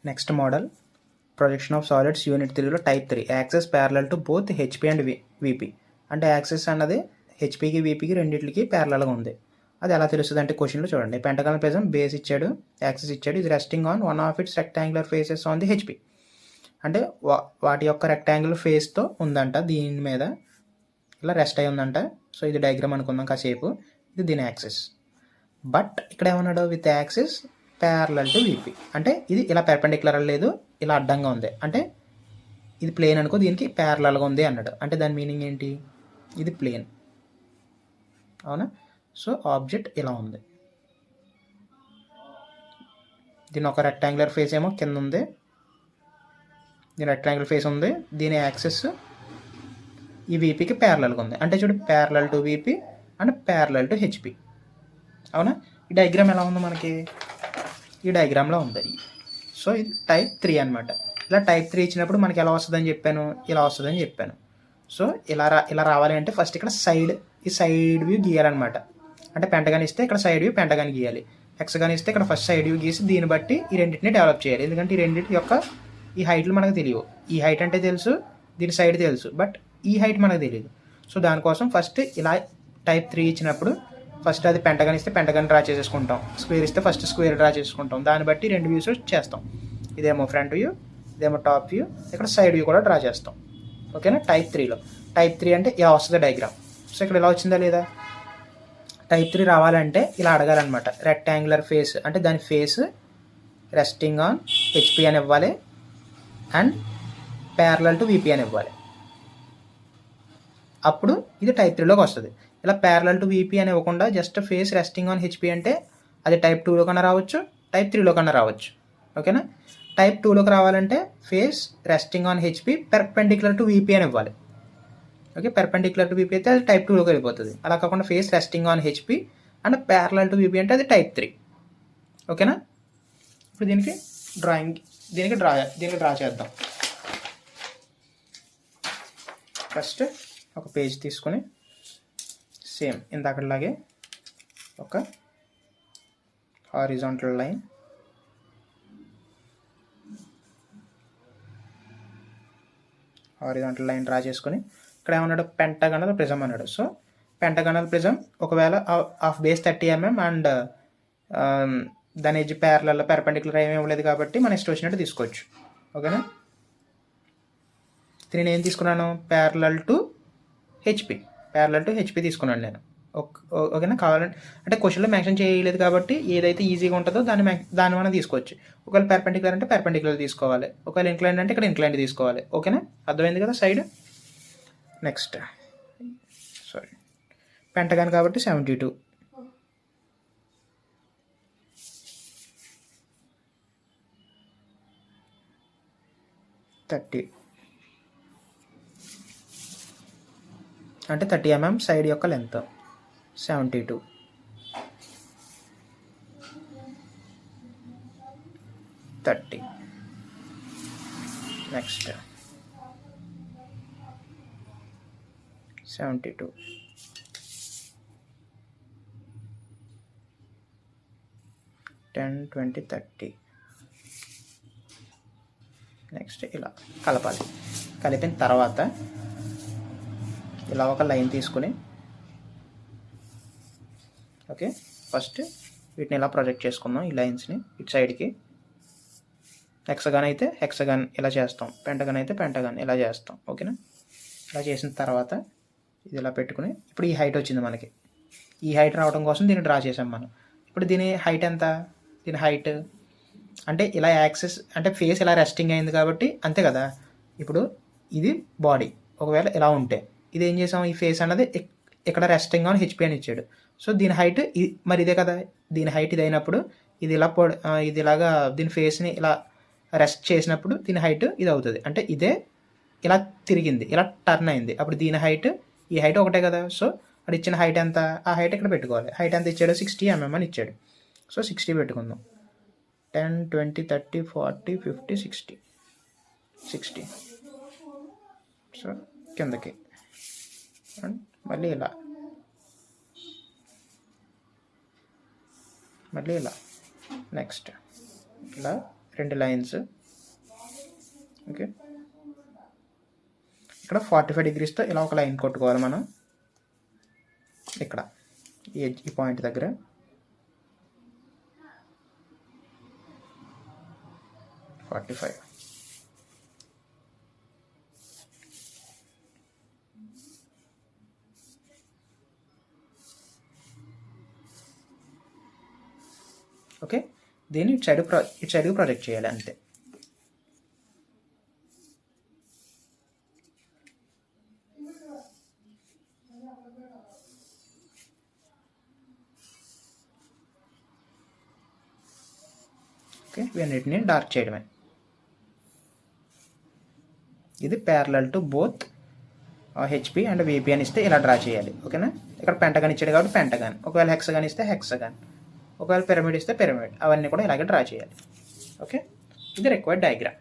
Next model projection of solids unit 3లో type 3 axis parallel to both HP and VP. అంటే axis అన్నది హెచ్పికి విపికి రెండింటికి ప్యారలల్గా ఉంది. అది ఎలా తెలుస్తుంది అంటే క్వశ్చన్లో చూడండి. పెంటగాన్ ప్రిజం బేస్ ఇచ్చాడు, యాక్సెస్ ఇచ్చాడు. ఇది resting on one of it's rectangular faces on the HP. అంటే వాటి యొక్క రెక్టాంగులర్ ఫేస్తో ఉందంట, దీని మీద ఇలా రెస్ట్ అయి ఉందంట. సో ఇది డయాగ్రామ్ అనుకుందాం కాసేపు. ఇది దీని యాక్సెస్. బట్ ఇక్కడ ఏమన్నాడు, with access parallel to VP. అంటే ఇది ఇలా పెర్పెండిక్యులర్ లేదు, ఇలా అడ్డంగా ఉంది. అంటే ఇది ప్లేన్ అనుకో, దీనికి ప్యారలల్గా ఉంది అన్నాడు. అంటే దాని మీనింగ్ ఏంటి, ఇది ప్లేన్, అవునా? సో ఆబ్జెక్ట్ ఇలా ఉంది, దీని ఒక రెక్టాంగులర్ ఫేస్ ఏమో కింద ఉంది, దీని రెక్టాంగులర్ ఫేస్ ఉంది, దీని యాక్సెస్ ఈ వీపీకి ప్యారలల్గా ఉంది. అంటే చూడు, parallel to VP and parallel to HP, అవునా? ఈ డయాగ్రామ్ ఎలా ఉంది మనకి, ఈ డయాగ్రామ్లో ఉంది. సో ఇది టైప్ 3 అనమాట. ఇలా టైప్ 3 ఇచ్చినప్పుడు మనకి ఎలా వస్తుందని చెప్పాను, ఇలా వస్తుందని చెప్పాను. సో ఇలా రావాలి అంటే ఫస్ట్ ఇక్కడ ఈ సైడ్ వ్యూ గీయాలన్నమాట. అంటే పెంటగాన్ ఇస్తే ఇక్కడ సైడ్ వ్యూ పెంటగాన్ గీయాలి, హెక్సగాన్ ఇస్తే ఇక్కడ ఫస్ట్ సైడ్ వ్యూ గీసి దీన్ని బట్టి ఈ రెండింటిని డెవలప్ చేయాలి. ఎందుకంటే ఈ రెండింటి యొక్క ఈ హైట్లు మనకు తెలియవు. ఈ హైట్ అంటే తెలుసు, దీని సైడ్ తెలుసు, బట్ ఈ హైట్ మనకు తెలియదు. సో దానికోసం ఫస్ట్ ఇలా టైప్ 3 ఇచ్చినప్పుడు ఫస్ట్ అది పెంటగాన్ ఇస్తే పెంటగాన్ డ్రా చేసేసుకుంటాం, స్క్వేర్ ఇస్తే ఫస్ట్ స్క్వేర్ డ్రా చేసుకుంటాం. దాన్ని బట్టి రెండు వ్యూస్ చేస్తాం. ఇదేమో ఫ్రంట్ వ్యూ, ఇదేమో టాప్ వ్యూ, ఇక్కడ సైడ్ వ్యూ కూడా డ్రా చేస్తాం. ఓకేనా? టైప్ 3లో టైప్ 3 అంటే ఇలా వస్తుంది డయాగ్రామ్. సో ఇక్కడ ఇలా వచ్చిందా లేదా? టైప్ 3 రావాలంటే ఇలా అడగాలన్నమాట. రెక్టాంగులర్ ఫేస్ అంటే దాని ఫేస్ రెస్టింగ్ ఆన్ హెచ్పి అని ఇవ్వాలి అండ్ ప్యారలల్ టు విపి అని ఇవ్వాలి. అప్పుడు ఇది టైప్ 3లోకి వస్తుంది. ఇలా ప్యారలల్ టు విపి అని ఇవ్వకుండా just face resting on HP అంటే అది టైప్ 2లో కన్నా రావచ్చు, టైప్ 3లో కన్నా రావచ్చు. ఓకేనా? టైప్ 2లోకి రావాలంటే face resting on HP perpendicular to VP అని ఇవ్వాలి. ఓకే, పెర్పెండిక్యులర్ టు విపి అయితే అది టైప్ 2లోకి వెళ్ళిపోతుంది. అలా కాకుండా face resting on HP and parallel to VP అంటే అది టైప్ 3. ఓకేనా? ఇప్పుడు దీనికి డ్రా చేద్దాం. ఫస్ట్ ఒక పేజ్ తీసుకొని సేమ్ ఇందాకలాగే ఒక హారిజాంటల్ లైన్, డ్రా చేసుకొని ఇక్కడ ఏమన్నాడు, పెంటగానల్ ప్రిజం అన్నాడు. సో పెంటగానల్ ప్రిజం ఒకవేళ ఆఫ్ బేస్ 30 mm అండ్ దాని ఎడ్జ్ పెర్పెండిక్యులర్ ఏమీ ఇవ్వలేదు కాబట్టి మన ఇష్టం వచ్చినట్టు తీసుకోవచ్చు. ఓకేనా? నేను ఏం తీసుకున్నాను, ప్యారలల్ టు హెచ్పి తీసుకున్నాను నేను. ఓకేనా? కావాలంటే అంటే క్వశ్చన్లో మెన్షన్ చేయలేదు కాబట్టి ఏదైతే ఈజీగా ఉంటుందో దాన్ని మనం తీసుకోవచ్చు. ఒకవేళ పెర్పెండిక్యులర్ అంటే పెర్పెండిక్యులర్ తీసుకోవాలి, ఒకవేళ ఇంక్లైండ్ అంటే ఇక్కడ ఇంక్లైండ్ తీసుకోవాలి. ఓకేనా? అర్థమైంది కదా సైడ్. నెక్స్ట్ పెంటగాన్ కాబట్టి 72, అంటే 30 mm సైడ్ యొక్క లెంత్ 72. నెక్స్ట్ 72, 10, 20, 30. నెక్స్ట్ ఇలా కలపాలి. కలిపిన తర్వాత ఇలా ఒక లైన్ తీసుకుని, ఓకే, ఫస్ట్ వీటిని ఇలా ప్రొజెక్ట్ చేసుకుందాం. ఈ లైన్స్ని ఇటు సైడ్కి. హెక్సగాన్ అయితే హెక్సగాన్ ఇలా చేస్తాం, పెంటగాన్ అయితే పెంటగాన్ ఇలా చేస్తాం. ఓకేనా? ఇలా చేసిన తర్వాత ఇది ఇలా పెట్టుకుని ఇప్పుడు ఈ హైట్ వచ్చింది మనకి. ఈ హైట్ రావడం కోసం దీన్ని డ్రా చేసాం మనం. ఇప్పుడు దీని హైట్ ఎంత, దీని హైట్ అంటే ఇలా యాక్సెస్ అంటే ఫేస్ ఇలా రెస్టింగ్ అయింది కాబట్టి అంతే కదా. ఇప్పుడు ఇది బాడీ ఒకవేళ ఇలా ఉంటే ఇది ఏం చేసాం, ఈ ఫేస్ అన్నది ఇక్కడ రెస్టింగ్ ఆన్ హెచ్పి అని ఇచ్చాడు. సో దీని హైట్ మరి ఇదే కదా, దీని హైట్ ఇది అయినప్పుడు ఇది ఇలా ఇది ఇలాగా దీని ఫేస్ని ఇలా రెస్ట్ చేసినప్పుడు దీని హైట్ ఇది అవుతుంది. అంటే ఇదే ఇలా తిరిగింది, ఇలా టర్న్ అయింది, అప్పుడు దీని హైట్ ఈ హైట్ ఒకటే కదా. సో అది ఇచ్చిన హైట్ ఎంత, ఆ హైట్ ఇక్కడ పెట్టుకోవాలి. హైట్ ఎంత ఇచ్చాడు, 60 mm అని ఇచ్చాడు. సో 60 పెట్టుకుందాం. 10, 20, 30, 40, 50, 60. సో కిందకి మళ్ళీ ఇలా నెక్స్ట్ ఇలా 2 లైన్స్. ఓకే, ఇక్కడ 45 డిగ్రీస్తో ఇలా ఒక లైన్ కొట్టుకోవాలి మనం. ఇక్కడ ఈ పాయింట్ దగ్గర 45. ఓకే, దీన్ని ఇటు సైడ్కి ప్రొజెక్ట్ చేయాలి అంతే. ఓకే, వీటన్నిటిని డార్క్ చేయడమే. ఇది parallel to both HP and VP అని ఇస్తే ఇలా డ్రా చేయాలి. ఓకేనా, ఇక్కడ పెంటగాన్ ఇచ్చాడు కాబట్టి పెంటగాన్, ఒకవేళ హెక్సగాన్ ఇస్తే హెక్సగాన్, ఒకవేళ పిరమిడ్ ఇస్తే పిరమిడ్, అవన్నీ కూడా ఇలాగే డ్రా చేయాలి. ఓకే, ఇది రిక్వైర్డ్ డయాగ్రామ్.